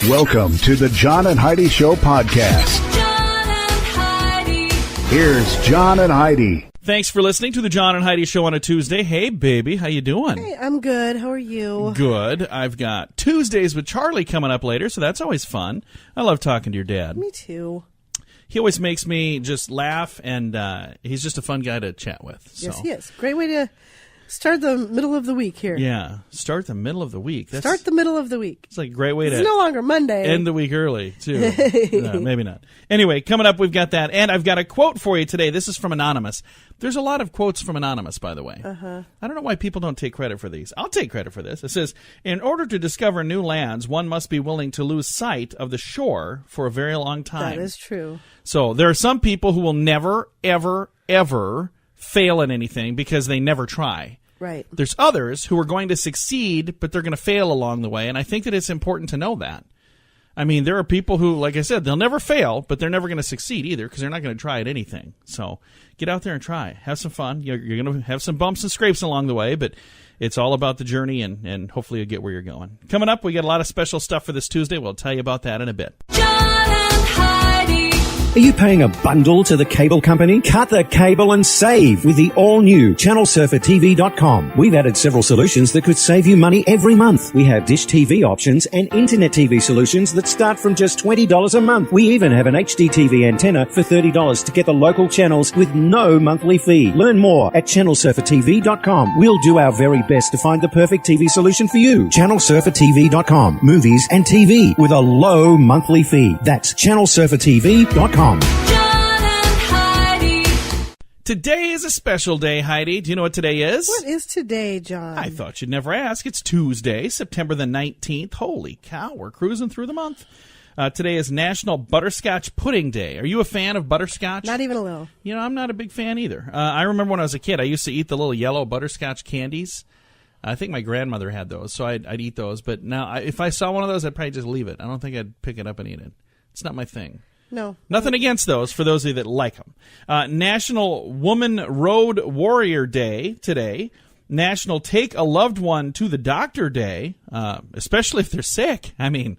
Welcome to the John and Heidi Show podcast. John and Heidi. Here's John and Heidi. Thanks for listening to the John and Heidi Show on a Tuesday. Hey, baby, how you doing? Hey, I'm good. How are you? Good. I've got Tuesdays with Charlie coming up later, so that's always fun. I love talking to your dad. Me too. He always makes me just laugh, and he's just a fun guy to chat with. So. Yes, he is. Great way to start the middle of the week here. Yeah, start the middle of the week. Start the middle of the week. It's like a great way It's to no longer Monday. end the week early, too. No, maybe not. Anyway, coming up, we've got that. And I've got a quote for you today. This is from Anonymous. There's a lot of quotes from Anonymous, by the way. I don't know why people don't take credit for these. I'll take credit for this. It says, in order to discover new lands, one must be willing to lose sight of the shore for a very long time. That is true. So there are some people who will never, ever, ever fail at anything because they never try. Right. There's others who are going to succeed, but they're going to fail along the way, and I think that it's important to know that. I mean, there are people who, like I said, they'll never fail, but they're never going to succeed either because they're not going to try at anything. So get out there and try. Have some fun. You're going to have some bumps and scrapes along the way, but it's all about the journey, and hopefully you'll get where you're going. Coming up, we got a lot of special stuff for this Tuesday. We'll tell you about that in a bit. John and Heidi. Are you paying a bundle to the cable company? Cut the cable and save with the all-new ChannelSurferTV.com. We've added several solutions that could save you money every month. We have dish TV options and internet TV solutions that start from just $20 a month. We even have an HD TV antenna for $30 to get the local channels with no monthly fee. Learn more at ChannelSurferTV.com. We'll do our very best to find the perfect TV solution for you. ChannelSurferTV.com. Movies and TV with a low monthly fee. That's ChannelSurferTV.com. John and Heidi. Today is a special day, Heidi. Do you know what today is? What is today, John? I thought you'd never ask. It's Tuesday, September the 19th. Holy cow, we're cruising through the month. Today is National Butterscotch Pudding Day. Are you a fan of butterscotch? Not even a little. You know, I'm not a big fan either. I remember when I was a kid, I used to eat the little yellow butterscotch candies. I think my grandmother had those, so I'd eat those. But now, if I saw one of those, I'd probably just leave it. I don't think I'd pick it up and eat it. It's not my thing. No. Nothing against those, for those of you that like them. National Woman Road Warrior Day today. National Take a Loved One to the Doctor Day, especially if they're sick. I mean,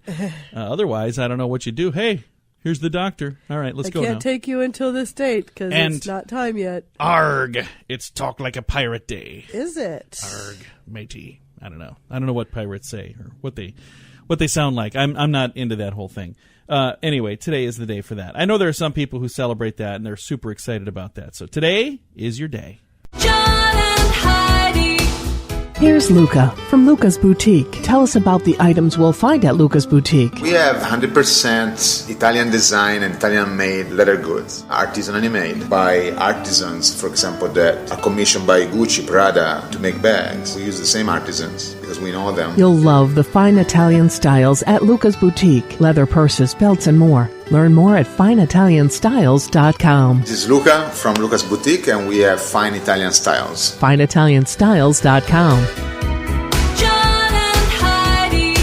otherwise, I don't know what you do. Hey, here's the doctor. All right, let's go now. I can't take you until this date because it's not time yet. Arg, it's Talk Like a Pirate Day. Is it? Arg, matey. I don't know. I don't know what pirates say or what they sound like. I'm not into that whole thing. Anyway, today is the day for that. I know there are some people who celebrate that, and they're super excited about that. So today is your day. John and Heidi. Here's Luca from Luca's Boutique. Tell us about the items we'll find at Luca's Boutique. We have 100% Italian design and Italian made leather goods, artisanally made by artisans, for example, that are commissioned by Gucci, Prada to make bags. We use the same artisans because we know them. You'll love the fine Italian styles at Luca's Boutique. Leather purses, belts, and more. Learn more at fineitalianstyles.com. This is Luca from Luca's Boutique, and we have fine Italian styles. fineitalianstyles.com. John and Heidi.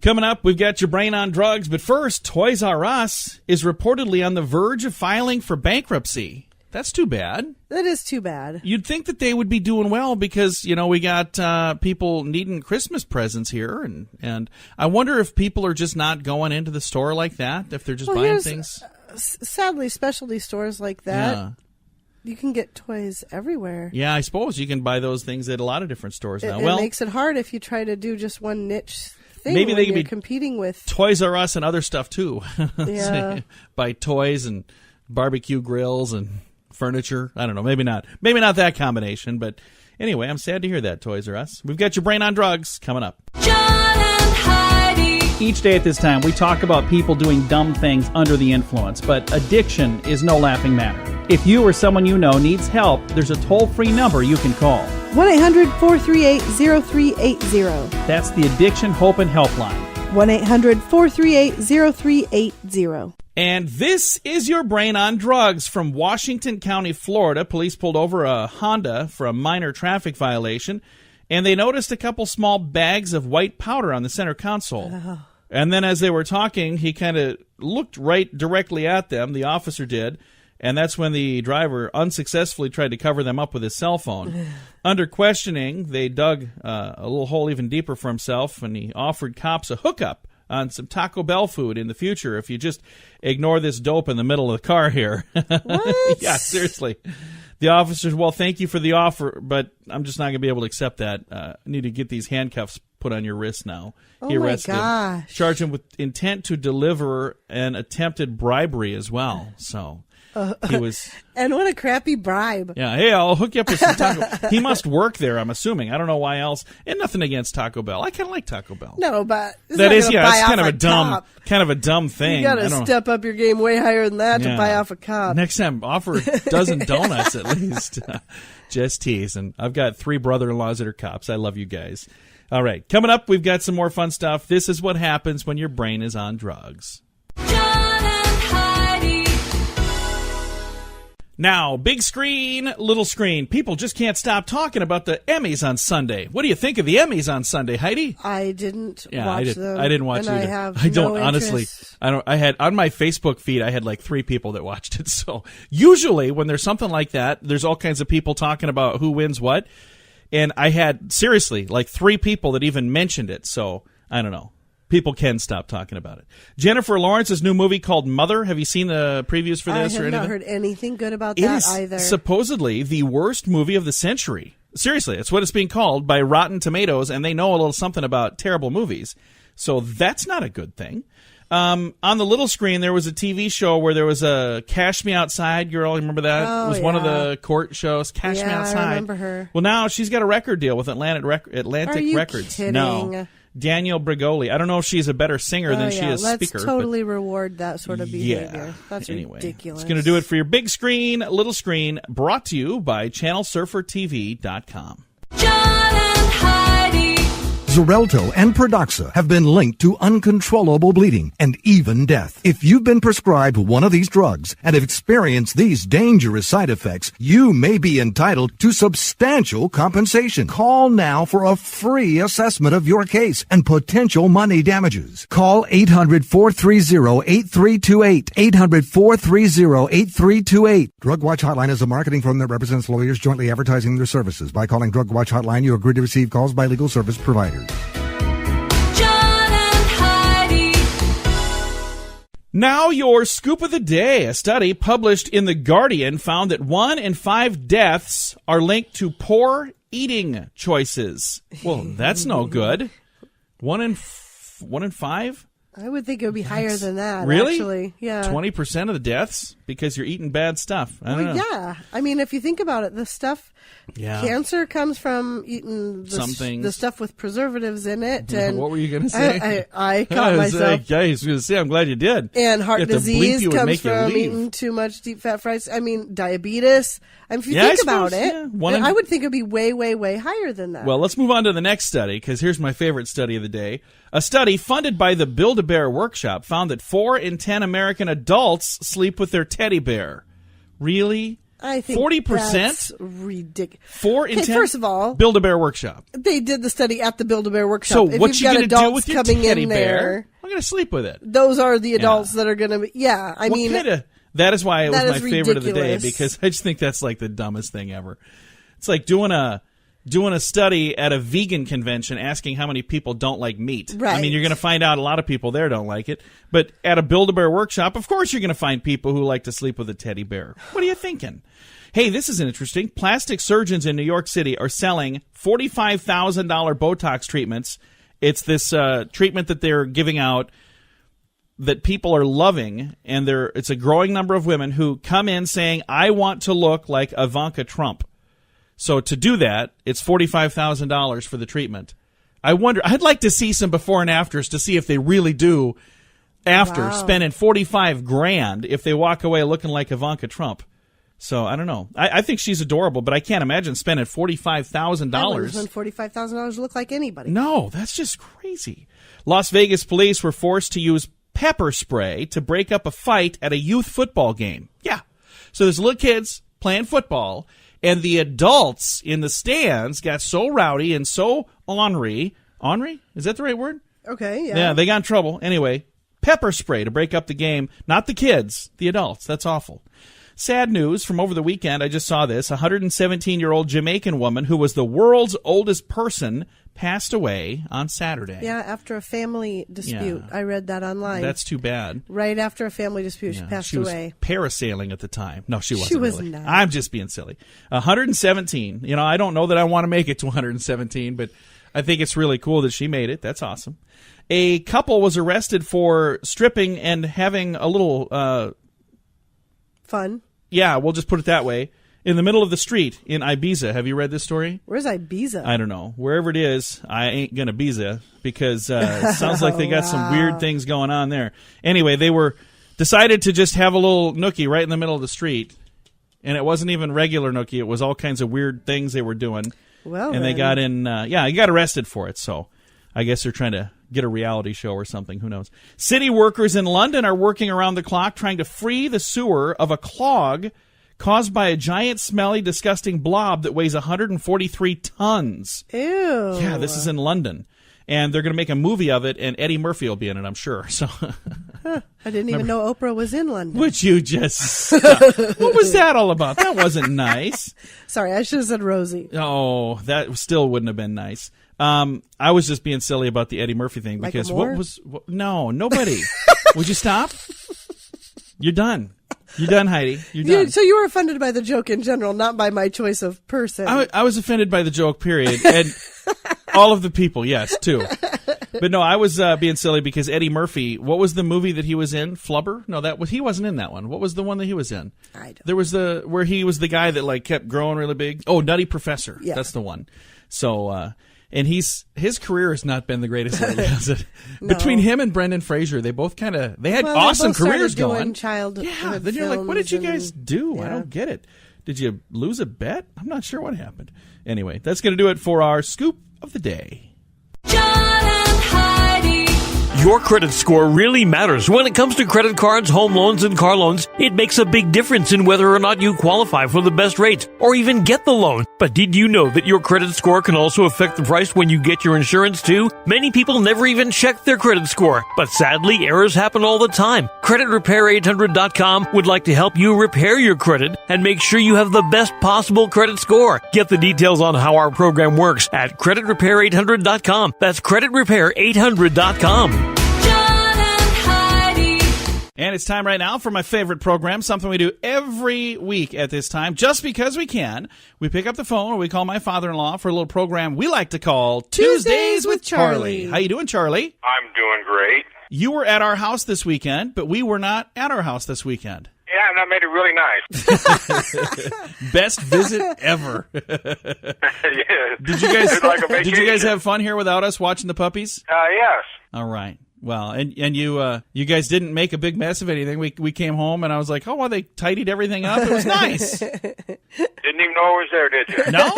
Coming up, we've got your brain on drugs, but first, Toys R Us is reportedly on the verge of filing for bankruptcy. That's too bad. That is too bad. You'd think that they would be doing well because, you know, we got people needing Christmas presents here, and I wonder if people are just not going into the store like that, if they're just buying things. Sadly, specialty stores like that, you can get toys everywhere. Yeah, I suppose you can buy those things at a lot of different stores now. It makes it hard if you try to do just one niche thing. Maybe they can be competing with Toys R Us and other stuff too. Yeah. Buy toys and barbecue grills and furniture. I don't know. Maybe not. Maybe not that combination. But anyway, I'm sad to hear that, Toys R Us. We've got your brain on drugs coming up. John and Heidi. Each day at this time, we talk about people doing dumb things under the influence, but addiction is no laughing matter. If you or someone you know needs help, there's a toll-free number you can call. 1-800-438-0380. That's the Addiction Hope and Helpline. 1-800-438-0380. And this is your brain on drugs from Washington County, Florida. Police pulled over a Honda for a minor traffic violation, and they noticed a couple small bags of white powder on the center console. Oh. And then as they were talking, he kind of looked right directly at them, the officer did, And that's when the driver unsuccessfully tried to cover them up with his cell phone. Under questioning, they dug a little hole even deeper for himself, and he offered cops a hookup on some Taco Bell food in the future if you just ignore this dope in the middle of the car here. What? Yeah, seriously. The officers, well, thank you for the offer, but I'm just not going to be able to accept that. I need to get these handcuffs put on your wrist now. Oh, He my arrested. gosh. Charged him with intent to deliver and attempted bribery as well. So he was... And what a crappy bribe. Yeah, hey, I'll hook you up with some Taco. He must work there, I'm assuming. I don't know why else. And nothing against Taco Bell. I kind of like Taco Bell. No, but it's That not is, gonna yeah, buy it's off kind of a cop. dumb thing. You got I to don't know. step up your game way higher than that to Yeah. buy off a cop. Next time, offer a dozen donuts at least. Just teasing. I've got 3 brother-in-laws that are cops. I love you guys. All right, coming up, we've got some more fun stuff. This is what happens when your brain is on drugs. John and Heidi. Now, big screen, little screen. People just can't stop talking about the Emmys on Sunday. What do you think of the Emmys on Sunday, Heidi? I didn't Yeah, watch I them. didn't watch and it I either. have I don't no honestly. interest. I had on my Facebook feed. I had like 3 people that watched it. So usually when there's something like that, there's all kinds of people talking about who wins what. And I had seriously like 3 people that even mentioned it. So I don't know. People can stop talking about it. Jennifer Lawrence's new movie called Mother. Have you seen the previews for I this have or anything? not heard anything good about It that is either. supposedly the worst movie of the century. Seriously, it's what it's being called by Rotten Tomatoes, and they know a little something about terrible movies. So that's not a good thing. On the little screen, there was a TV show where there was a Cash Me Outside girl. You remember that? Oh, It was one of yeah. the court shows. Cash Me Yeah, I Outside. remember her. Well, now she's got a record deal with Atlantic Are you Records. kidding? No. Danielle Brigoli. I don't know if she's a better singer than she is Let's speaker. totally reward that sort of behavior. Yeah. That's Anyway, ridiculous. It's going to do it for your big screen, little screen, brought to you by ChannelSurferTV.com. John and Heidi. Xarelto and Pradaxa have been linked to uncontrollable bleeding and even death. If you've been prescribed one of these drugs and have experienced these dangerous side effects, you may be entitled to substantial compensation. Call now for a free assessment of your case and potential money damages. Call 800-430-8328. 800-430-8328. Drug Watch Hotline is a marketing firm that represents lawyers jointly advertising their services. By calling Drug Watch Hotline, you agree to receive calls by legal service providers. John and Heidi. Now your scoop of the day. A study published in The Guardian found that 1 in 5 deaths are linked to poor eating choices. Well, that's no good. 1 in 5? I would think it would be higher than that. Really? Actually, yeah. 20% of the deaths because you're eating bad stuff. I don't know. Yeah. I mean, if you think about it, the stuff. Yeah. Cancer comes from eating Some things. the stuff with preservatives in it. And What were you going to say? I caught myself. I was going to say, I'm glad you did. And heart You have to bleep disease you and comes make you from leave. eating too much deep fat fries. I mean, diabetes. I mean, if you Yeah, I think about suppose, it, yeah. One in- I would think it would be way, way, way higher than that. Well, let's move on to the next study, because here's my favorite study of the day. A study funded by the Build-A-Bear Workshop found that 4 in 10 American adults sleep with their teddy bear. Really? I think 40%? that's ridiculous. 4 in Okay, 10? first of all, Build-A-Bear Workshop. they did the study at the Build-A-Bear Workshop. So if what you've you got going to do adults with your coming teddy in bear? there, I'm going to sleep with it. those are the adults that are going to be. Yeah, I mean, That is why it was that my is favorite of the day, ridiculous. because I just think that's like the dumbest thing ever. It's like doing a study at a vegan convention asking how many people don't like meat. I Right. mean, you're going to find out a lot of people there don't like it. But at a Build-A-Bear Workshop, of course you're going to find people who like to sleep with a teddy bear. What are you thinking? Hey, this is interesting. Plastic surgeons in New York City are selling $45,000 Botox treatments. It's this treatment that they're giving out that people are loving, and it's a growing number of women who come in saying, I want to look like Ivanka Trump. So to do that, it's $45,000 for the treatment. I'd like to see some before and afters to see if they really do, after spending $45,000, if they walk away looking like Ivanka Trump. So I don't know. I think she's adorable, but I can't imagine spending $45,000. I wouldn't spend $45,000 to look like anybody. No, that's just crazy. Las Vegas police were forced to use pepper spray to break up a fight at a youth football game. Yeah. So there's little kids playing football, and the adults in the stands got so rowdy and so ornery. Ornery? Is that the right word? Okay, Yeah, they got in trouble. Anyway, pepper spray to break up the game. Not the kids, the adults. That's awful. Sad news from over the weekend. I just saw this. A 117-year-old Jamaican woman who was the world's oldest person passed away on Saturday. Yeah, after a family dispute. Yeah. I read that online. That's too bad. Right after a family dispute, she passed away. She was parasailing at the time. No, she wasn't. She was really. not. I'm just being silly. 117. You know, I don't know that I want to make it to 117, but I think it's really cool that she made it. That's awesome. A couple was arrested for stripping and having a little fun. Yeah, we'll just put it that way. In the middle of the street in Ibiza. Have you read this story? Where's Ibiza? I don't know. Wherever it is, I ain't going to Ibiza because it sounds like they got some weird things going on there. Anyway, they decided to just have a little nookie right in the middle of the street. And it wasn't even regular nookie. It was all kinds of weird things they were doing. Well, and they got in, he got arrested for it. So I guess they're trying to get a reality show or something. Who knows? City workers in London are working around the clock trying to free the sewer of a clog caused by a giant, smelly, disgusting blob that weighs 143 tons. Ew. Yeah, this is in London. And they're going to make a movie of it, and Eddie Murphy will be in it, I'm sure. So, I didn't even know Oprah was in London. Would you just stop? What was that all about? That wasn't nice. Sorry, I should have said Rosie. Oh, that still wouldn't have been nice. I was just being silly about the Eddie Murphy thing because no, nobody. Would you stop? You're done. You're done, Heidi. You're done. So you were offended by the joke in general, not by my choice of person. I was offended by the joke, period. And all of the people, yes, too. But no, I was being silly because Eddie Murphy, what was the movie that he was in? Flubber? No, he wasn't in that one. What was the one that he was in? I don't know. There was where he was the guy that like kept growing really big. Oh, Nutty Professor. Yeah. That's the one. So, and his career has not been the greatest lately, has it? No. Between him and Brendan Fraser, they both had awesome careers going. Yeah, then you're like, what did you guys do? Yeah. I don't get it. Did you lose a bet? I'm not sure what happened. Anyway, that's going to do it for our scoop of the day. John and Heidi. Your credit score really matters when it comes to credit cards, home loans, and car loans. It makes a big difference in whether or not you qualify for the best rates or even get the loan. But did you know that your credit score can also affect the price when you get your insurance too? Many people never even check their credit score, but sadly, errors happen all the time. CreditRepair800.com would like to help you repair your credit and make sure you have the best possible credit score. Get the details on how our program works at CreditRepair800.com. That's CreditRepair800.com. And it's time right now for my favorite program, something we do every week at this time, just because we can. We pick up the phone or we call my father-in-law for a little program we like to call Tuesdays with Charlie. How you doing, Charlie? I'm doing great. You were at our house this weekend, but we were not at our house this weekend. Yeah, and that made it really nice. Best visit ever. Yeah. Did you guys It's like a did you guys vacation. have fun here without us watching the puppies? Yes. All right. Well, and you guys didn't make a big mess of anything. We came home and I was like, oh, well, they tidied everything up. It was nice. Didn't even know I was there, did you? No,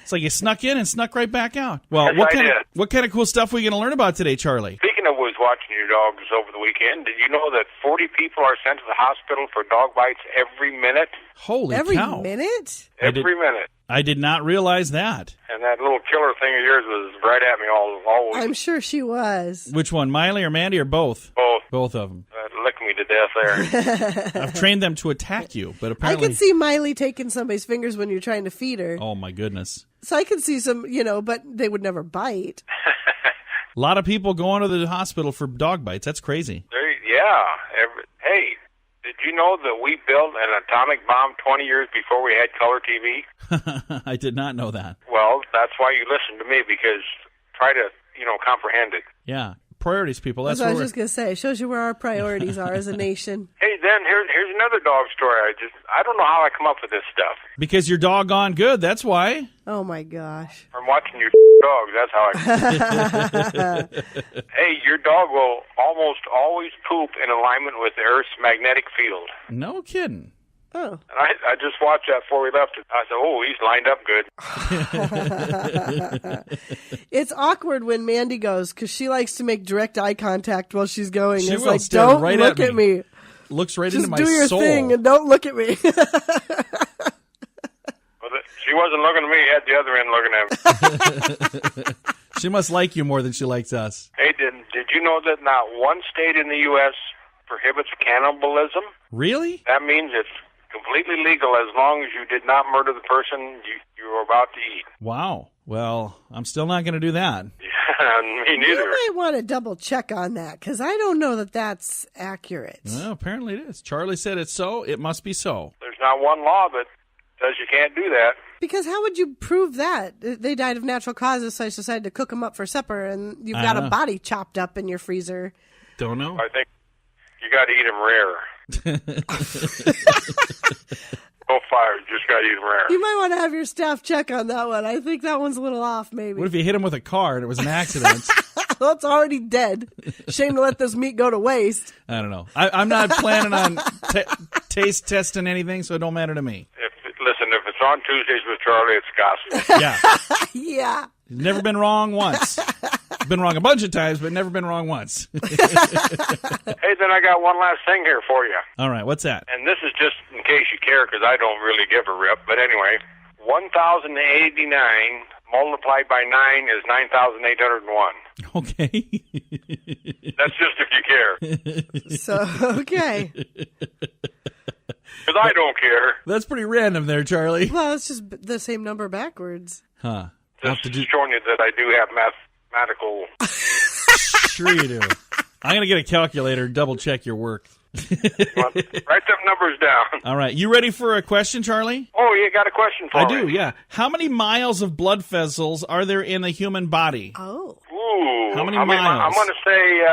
it's like you snuck in and snuck right back out. Well, Yes, I did. what kind of cool stuff are we going to learn about today, Charlie? Speaking of was watching your dogs over the weekend, did you know that 40 people are sent to the hospital for dog bites every minute? Holy Every cow! minute? Every minute. I did not realize that. And that little killer thing of yours was right at me always. I'm sure she was. Which one, Miley or Mandy or both? Both. Both of them. Licked me to death there. I've trained them to attack you, but I apparently, can see Miley taking somebody's fingers when you're trying to feed her. oh my goodness. So I can see some, but they would never bite. A lot of people going to the hospital for dog bites. That's crazy. Hey, did you know that we built an atomic bomb 20 years before we had color TV? I did not know that. Well, that's why you listen to me, because try to, comprehend it. Yeah. Priorities, people. That's That's what I what was just going to say. It shows you where our priorities are as a nation. Hey, then here's another dog story. I don't know how I come up with this stuff. because you're doggone good. That's why. Oh, my gosh. From watching your dogs, that's how I... Hey, your dog will almost always poop in alignment with the Earth's magnetic field. No kidding. Oh. And I just watched that before we left. I said, oh, he's lined up good. It's awkward when Mandy goes because she likes to make direct eye contact while she's going. She It's will like, stare don't right look at at me. Looks right Just into my do your soul. thing and don't look at me. Well, she wasn't looking at me. He had the other end looking at me. She must like you more than she likes us. Hey, did you know that not one state in the U.S. prohibits cannibalism? Really? That means if completely legal as long as you did not murder the person you were about to eat. Wow. Well, I'm still not going to do that. Yeah, me neither. You might want to double check on that because I don't know that that's accurate. Well, apparently it is. Charlie said it's so. It must be so. There's not one law that says you can't do that. Because how would you prove that? They died of natural causes, so I decided to cook them up for supper, and you've got a body chopped up in your freezer. Don't know. I think you got to eat them rare. No fire, you just got to eat them rare. You might want to have your staff check on that one. I think that one's a little off, maybe. What if you hit him with a car and it was an accident? Well, it's already dead. Shame to let this meat go to waste. I don't know. I'm not planning on taste testing anything, so it don't matter to me. Listen, if it's on Tuesdays with Charlie, it's gospel. Yeah. Yeah. Never been wrong once. Been wrong a bunch of times, but never been wrong once. Hey, then I got one last thing here for you. All right, what's that? And this is just in case you care, because I don't really give a rip. But anyway, 1,089 multiplied by 9 is 9,801. Okay. That's just if you care. So, okay. Because I don't care. That's pretty random there, Charlie. Well, it's just the same number backwards. Huh. Just showing you that I do have mathematical... Sure you do. I'm going to get a calculator and double check your work. Write them numbers down. All right. You ready for a question, Charlie? Oh, you got a question for me? I do, yeah. How many miles of blood vessels are there in the human body? Oh. Ooh. How many miles? I'm going to say...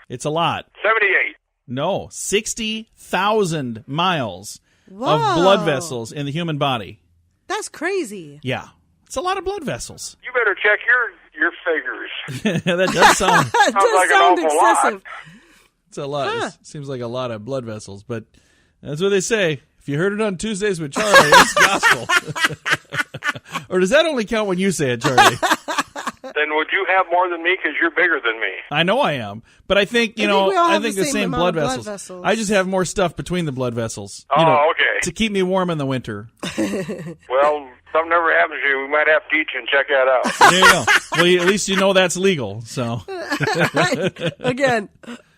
it's a lot. 78. No, 60,000 miles Whoa. of blood vessels in the human body. That's crazy. Yeah. It's a lot of blood vessels. You better check your figures. That does sound... It does like sound an awful excessive. It's a lot. Huh. It seems like a lot of blood vessels, but that's what they say. If you heard it on Tuesdays with Charlie, it's gospel. Or does that only count when you say it, Charlie? Then would you have more than me because you're bigger than me? I know I am, but I think we all have the same amount blood of vessels. vessels. I just have more stuff between the blood vessels. Okay. To keep me warm in the winter. Well, something never happens to you. We might have to teach you and check that out. There you go. Well, at least you know that's legal. So Again,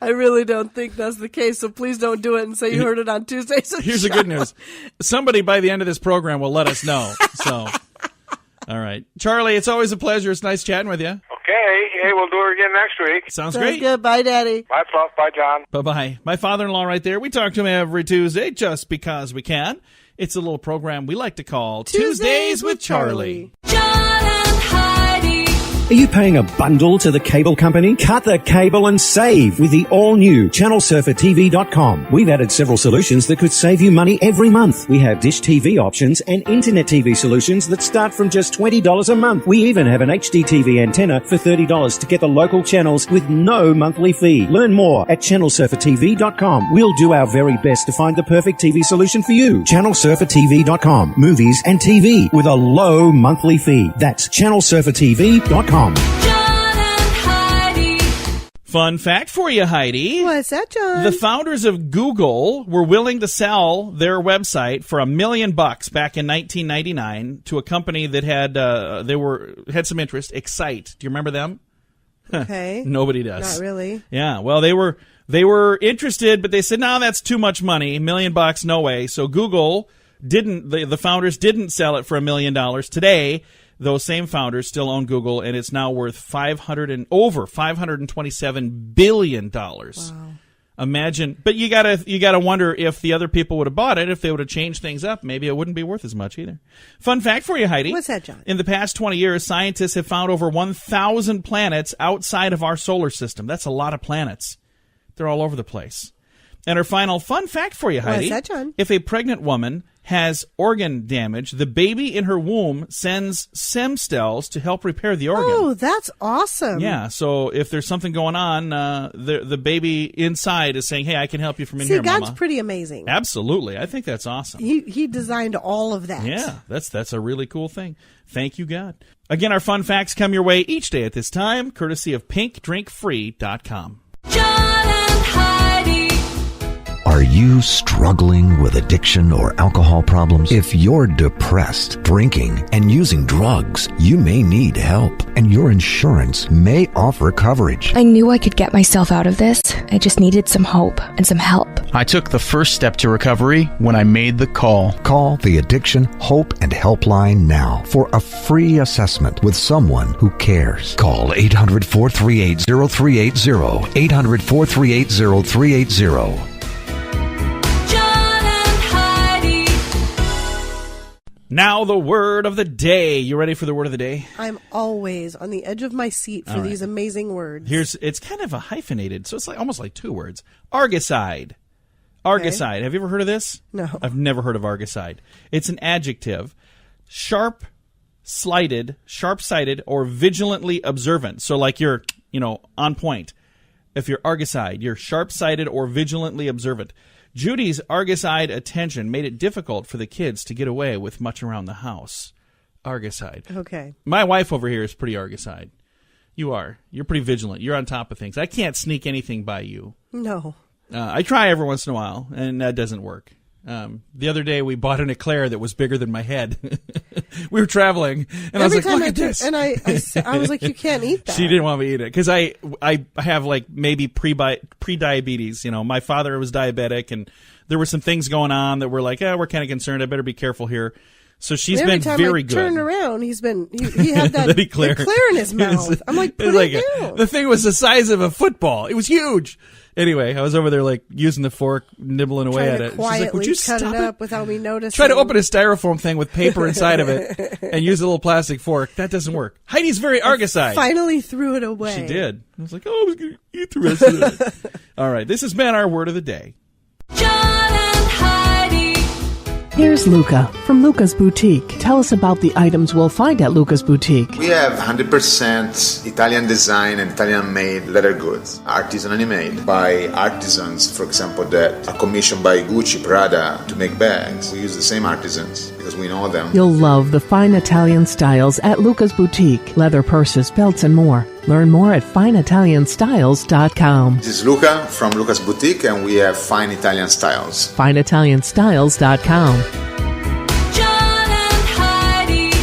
I really don't think that's the case, so please don't do it and say you heard it on Tuesdays. Here's the good news. Somebody by the end of this program will let us know. So, all right. Charlie, it's always a pleasure. It's nice chatting with you. Okay. Hey, we'll do it again next week. Sounds Sounds great. good. Bye, Daddy. Bye, Fluff. Bye, John. Bye-bye. My father-in-law right there. We talk to him every Tuesday just because we can. It's a little program we like to call Tuesdays with Charlie. John and Heidi. Are you paying a bundle to the cable company? Cut the cable and save with the all-new ChannelSurferTV.com. We've added several solutions that could save you money every month. We have dish TV options and internet TV solutions that start from just $20 a month. We even have an HD TV antenna for $30 to get the local channels with no monthly fee. Learn more at ChannelSurferTV.com. We'll do our very best to find the perfect TV solution for you. ChannelSurferTV.com. Movies and TV with a low monthly fee. That's ChannelSurferTV.com. John and Heidi. Fun fact for you, Heidi. What's that, John? The founders of Google were willing to sell their website for $1 million back in 1999 to a company that had some interest, Excite. Do you remember them? Okay. Nobody does. Not really. Yeah. Well, they were interested, but they said, "No, that's too much money. $1 million, no way." So Google didn't. The founders didn't sell it for $1 million. Today, those same founders still own Google, and it's now worth over $527 billion. Wow. Imagine, but you gotta wonder if the other people would have bought it, if they would have changed things up, maybe it wouldn't be worth as much either. Fun fact for you, Heidi. What's that, John? In the past 20 years, scientists have found over 1,000 planets outside of our solar system. That's a lot of planets. They're all over the place. And our final fun fact for you, Heidi. What's that, John? If a pregnant woman has organ damage, the baby in her womb sends stem cells to help repair the organ. Oh, that's awesome. Yeah, so if there's something going on, the baby inside is saying, "Hey, I can help you from in here, God's Mama." pretty amazing. Absolutely. I think that's awesome. He designed all of that. Yeah, that's a really cool thing. Thank you, God. Again, our fun facts come your way each day at this time, courtesy of pinkdrinkfree.com. John and Heidi. Are Are you struggling with addiction or alcohol problems? If you're depressed, drinking, and using drugs, you may need help, and your insurance may offer coverage. I knew I could get myself out of this. I just needed some hope and some help. I took the first step to recovery when I made the call. Call the Addiction, Hope, and Helpline now for a free assessment with someone who cares. Call 800-438-0380, 800-438-0380. Now the word of the day. You ready for the word of the day? I'm always on the edge of my seat for these amazing words. It's kind of a hyphenated, so it's like almost like two words. Argicide. Argicide. Okay. Have you ever heard of this? No. I've never heard of argicide. It's an adjective. Sharp-sighted, or vigilantly observant. So like you're, on point. If you're argicide, you're sharp-sighted or vigilantly observant. Judy's argicide attention made it difficult for the kids to get away with much around the house. Argicide. Okay. My wife over here is pretty argicide. You are. You're pretty vigilant. You're on top of things. I can't sneak anything by you. No. I try every once in a while, and that doesn't work. The other day, we bought an eclair that was bigger than my head. We were traveling, and I was like, look at this. And I was like, you can't eat that. She didn't want me to eat it, because I have, like, maybe pre-diabetes. My father was diabetic, and there were some things going on that were like, we're kind of concerned. I better be careful here. So she's been very good. Every time I turn around, he had that eclair in his mouth. I'm like, put it down. The thing was the size of a football. It was huge. Anyway, I was over there like using the fork, nibbling away at it. She's like, would you cut stop it up without me noticing? Try to open a styrofoam thing with paper inside of it and use a little plastic fork. That doesn't work. Heidi's very argicide. Finally threw it away. She did. I was like, I was going to eat the rest of it. All right, this has been our word of the day. John and Heidi. Here's Luca from Luca's Boutique. Tell us about the items we'll find at Luca's Boutique. We have 100% Italian design and Italian made leather goods, artisanally made by artisans, for example, that are commissioned by Gucci, Prada to make bags. We use the same artisans because we know them. You'll love the fine Italian styles at Luca's Boutique. Leather purses, belts, and more. Learn more at fineitalianstyles.com. This is Luca from Luca's Boutique, and we have fine Italian styles. fineitalianstyles.com. John and Heidi.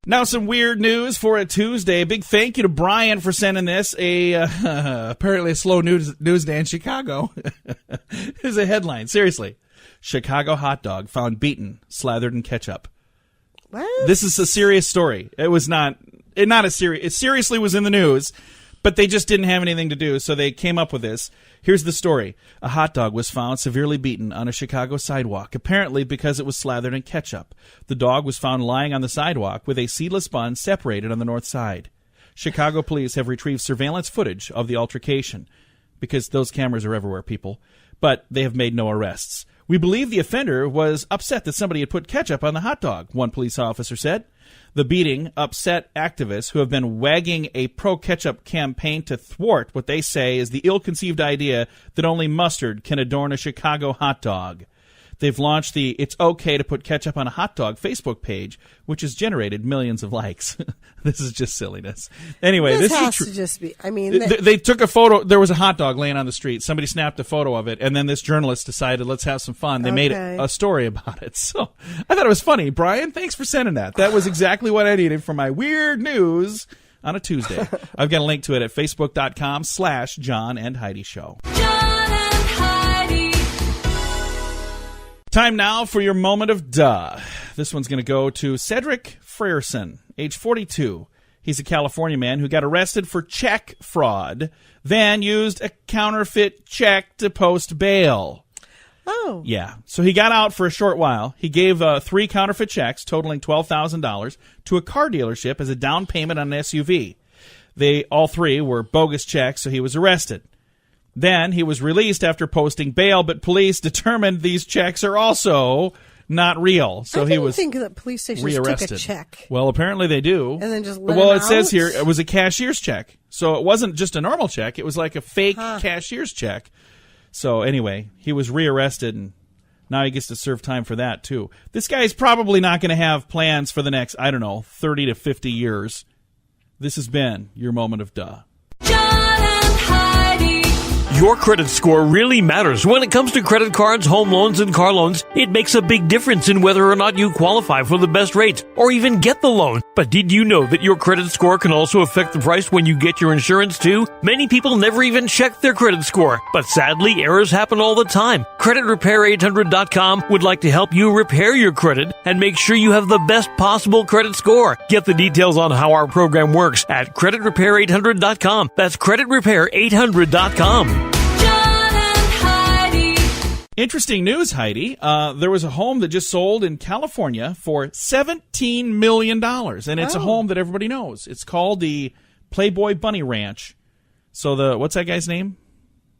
Now some weird news for a Tuesday. Big thank you to Brian for sending this. Apparently a slow news day in Chicago. Here's a headline. Seriously. Chicago hot dog found beaten, slathered in ketchup. What? This is a serious story. It was not a serious. It seriously was in the news, but they just didn't have anything to do, so they came up with this. Here's the story. A hot dog was found severely beaten on a Chicago sidewalk, apparently because it was slathered in ketchup. The dog was found lying on the sidewalk with a seedless bun separated on the north side. Chicago police have retrieved surveillance footage of the altercation, because those cameras are everywhere, people, but they have made no arrests. We believe the offender was upset that somebody had put ketchup on the hot dog, one police officer said. The beating upset activists who have been wagging a pro-ketchup campaign to thwart what they say is the ill-conceived idea that only mustard can adorn a Chicago hot dog. They've launched the It's Okay to Put Ketchup on a Hot Dog Facebook page, which has generated millions of likes. This is just silliness. Anyway, this has to just be, I mean... They took a photo. There was a hot dog laying on the street. Somebody snapped a photo of it, and then this journalist decided, let's have some fun. They made a story about it. So I thought it was funny. Brian, thanks for sending that. That was exactly what I needed for my weird news on a Tuesday. I've got a link to it at facebook.com/John and Heidi Show. John and Heidi. Time now for your moment of duh. This one's going to go to Cedric Frierson, age 42. He's a California man who got arrested for check fraud, then used a counterfeit check to post bail. Oh. Yeah. So he got out for a short while. He gave 3 counterfeit checks totaling $12,000 to a car dealership as a down payment on an SUV. All 3 were bogus checks, so he was arrested. Then he was released after posting bail, but police determined these checks are also not real. So he was think that police stations rearrested. took a check. Well, apparently they do. And then just let Well, him it says out? here it was a cashier's check. So it wasn't just a normal check. It was like a fake cashier's check. So anyway, he was rearrested, and now he gets to serve time for that, too. This guy's probably not going to have plans for the next, 30 to 50 years. This has been your moment of duh. John and Heidi. Your credit score really matters. When it comes to credit cards, home loans, and car loans, it makes a big difference in whether or not you qualify for the best rates or even get the loan. But did you know that your credit score can also affect the price when you get your insurance too? Many people never even check their credit score, but sadly, errors happen all the time. CreditRepair800.com would like to help you repair your credit and make sure you have the best possible credit score. Get the details on how our program works at CreditRepair800.com. That's CreditRepair800.com. John and Heidi. Interesting news, Heidi. There was a home that just sold in California for $17 million, and it's a home that everybody knows. It's called the Playboy Bunny Ranch. So what's that guy's name?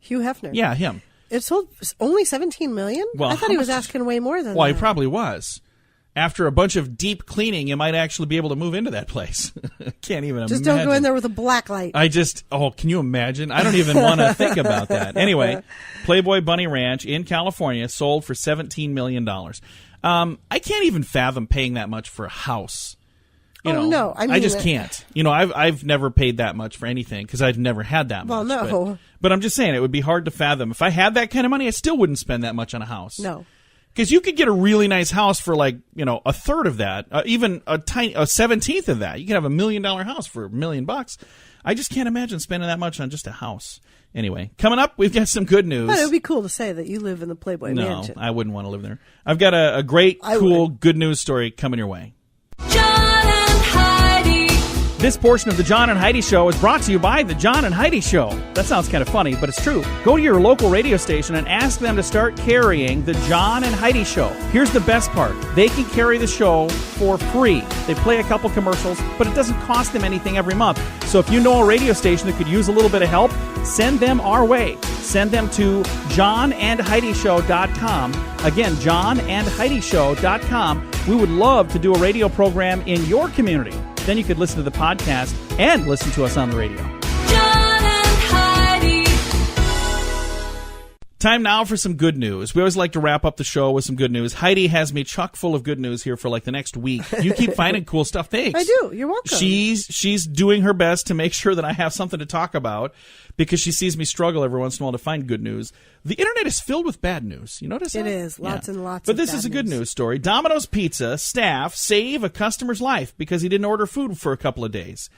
Hugh Hefner. Yeah, him. It sold only $17 million? Well, I thought he was asking way more than that. Well, he probably was. After a bunch of deep cleaning, you might actually be able to move into that place. Can't even imagine. Just don't go in there with a black light. Can you imagine? I don't even want to think about that. Anyway, Playboy Bunny Ranch in California sold for $17 million. I can't even fathom paying that much for a house. No. I just can't. I've never paid that much for anything because I've never had that much. Well, no. But I'm just saying it would be hard to fathom. If I had that kind of money, I still wouldn't spend that much on a house. No. Because you could get a really nice house for a third of that, even a 17th of that. You could have $1 million house for $1 million. I just can't imagine spending that much on just a house. Anyway, coming up, we've got some good news. But it would be cool to say that you live in the Playboy Mansion. No, I wouldn't want to live there. I've got a great, cool, good news story coming your way. John and Heidi. This portion of the John and Heidi Show is brought to you by the John and Heidi Show. That sounds kind of funny, but it's true. Go to your local radio station and ask them to start carrying the John and Heidi Show. Here's the best part. They can carry the show for free. They play a couple commercials, but it doesn't cost them anything every month. So if you know a radio station that could use a little bit of help, send them our way. Send them to johnandheidishow.com. Again, johnandheidishow.com. We would love to do a radio program in your community. Then you could listen to the podcast and listen to us on the radio. John and Heidi. Time now for some good news. We always like to wrap up the show with some good news. Heidi has me chock full of good news here for the next week. You keep finding cool stuff. Thanks. I do. You're welcome. She's doing her best to make sure that I have something to talk about because she sees me struggle every once in a while to find good news. The internet is filled with bad news. You notice that? It is. Lots and lots But of this bad is a good news. news story. Domino's Pizza staff save a customer's life because he didn't order food for a couple of days.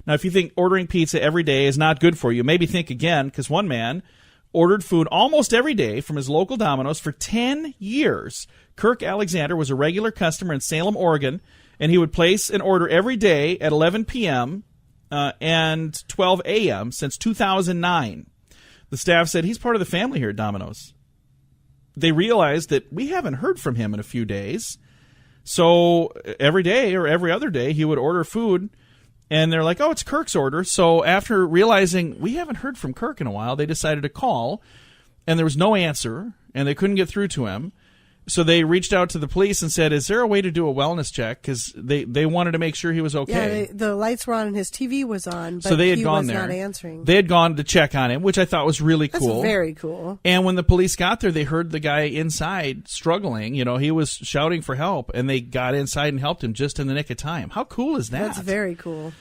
Now, if you think ordering pizza every day is not good for you, maybe think again, because one man ordered food almost every day from his local Domino's for 10 years. Kirk Alexander was a regular customer in Salem, Oregon, and he would place an order every day at 11 p.m. And 12 a.m. since 2009. The staff said he's part of the family here at Domino's. They realized that we haven't heard from him in a few days. So every day or every other day, he would order food, and they're like, oh, it's Kirk's order. So after realizing we haven't heard from Kirk in a while, they decided to call, and there was no answer, and they couldn't get through to him. So they reached out to the police and said, is there a way to do a wellness check? Because they wanted to make sure he was okay. Yeah, the lights were on and his TV was on, but so they had he gone was there. not answering. They had gone to check on him, which I thought was really That's cool. very cool. And when the police got there, they heard the guy inside struggling. He was shouting for help, and they got inside and helped him just in the nick of time. How cool is that? That's very cool.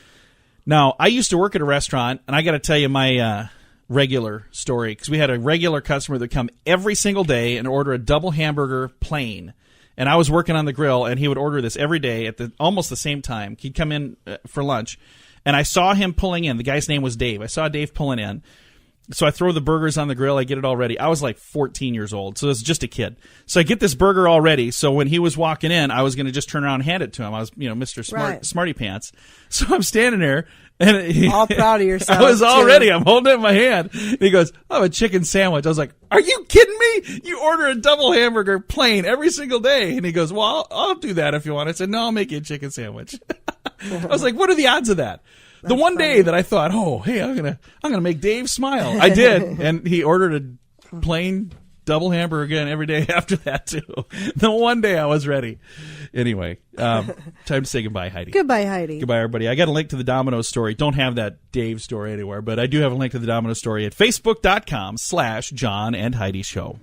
Now, I used to work at a restaurant, and I got to tell you my regular story, because we had a regular customer that come every single day and order a double hamburger plain. And I was working on the grill, and he would order this every day at almost the same time. He'd come in for lunch, and I saw him pulling in. The guy's name was Dave. I saw Dave pulling in. So I throw the burgers on the grill. I get it all ready. I was like 14 years old, so it was just a kid. So I get this burger all ready. So when he was walking in, I was going to just turn around and hand it to him. I was, Mr. Smarty Pants. So I'm standing there. And all proud of yourself. I was all too. ready. I'm holding it in my hand. And he goes, I have a chicken sandwich. I was like, are you kidding me? You order a double hamburger plain every single day. And he goes, well, I'll do that if you want. I said, no, I'll make you a chicken sandwich. I was like, what are the odds of that? The one day that I thought, oh, hey, I'm gonna make Dave smile. I did, and he ordered a plain double hamburger again every day after that too. The one day I was ready. Anyway, time to say goodbye, Heidi. Goodbye, Heidi. Goodbye, everybody. I got a link to the Domino's story. Don't have that Dave story anywhere, but I do have a link to the Domino's story at facebook.com/John and Heidi Show.